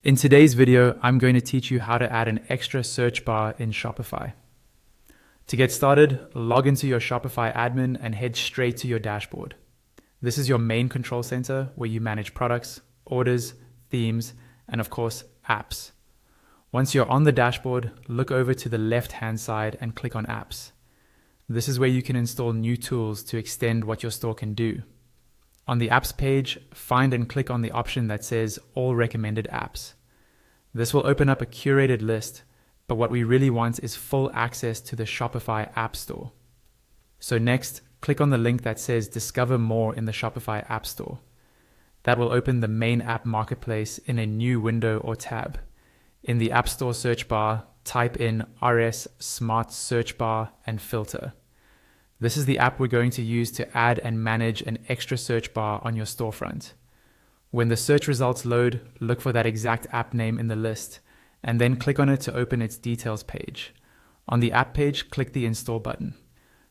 In today's video, I'm going to teach you how to add an extra search bar in Shopify. To get started, log into your Shopify admin and head straight to your dashboard. This is your main control center where you manage products, orders, themes, and of course, apps. Once you're on the dashboard, look over to the left-hand side and click on Apps. This is where you can install new tools to extend what your store can do. On the apps page, find and click on the option that says All Recommended Apps. This will open up a curated list, but what we really want is full access to the Shopify App Store. So next, click on the link that says Discover More in the Shopify App Store. That will open the main app marketplace in a new window or tab. In the App Store search bar, type in RS Smart Search Bar and filter. This is the app we're going to use to add and manage an extra search bar on your storefront. When the search results load, look for that exact app name in the list, and then click on it to open its details page. On the app page, click the Install button.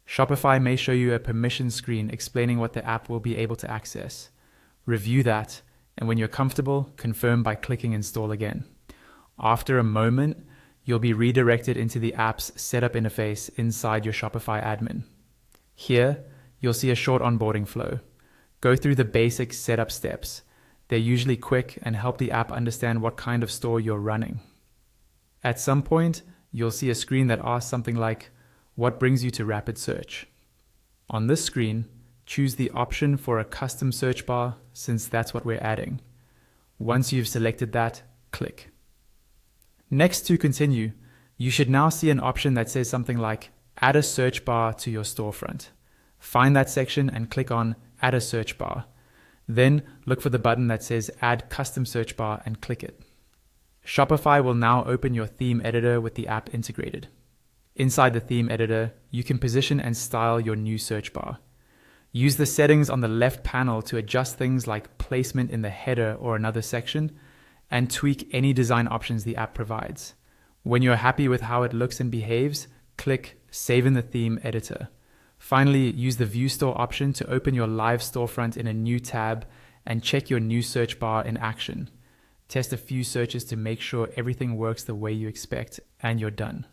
Shopify may show you a permission screen explaining what the app will be able to access. Review that, and when you're comfortable, confirm by clicking Install again. After a moment, you'll be redirected into the app's setup interface inside your Shopify admin. Here, you'll see a short onboarding flow. Go through the basic setup steps. They're usually quick and help the app understand what kind of store you're running. At some point, you'll see a screen that asks something like, "What brings you to rapid search?" On this screen, choose the option for a custom search bar since that's what we're adding. Once you've selected that, click. Next, to continue, you should now see an option that says something like Add a search bar to your storefront. Find that section and click on Add a search bar. Then look for the button that says Add custom search bar and click it. Shopify will now open your theme editor with the app integrated. Inside the theme editor, you can position and style your new search bar. Use the settings on the left panel to adjust things like placement in the header or another section, and tweak any design options the app provides. When you're happy with how it looks and behaves, click Save in the Theme Editor. Finally, use the View Store option to open your live storefront in a new tab and check your new search bar in action. Test a few searches to make sure everything works the way you expect, and you're done.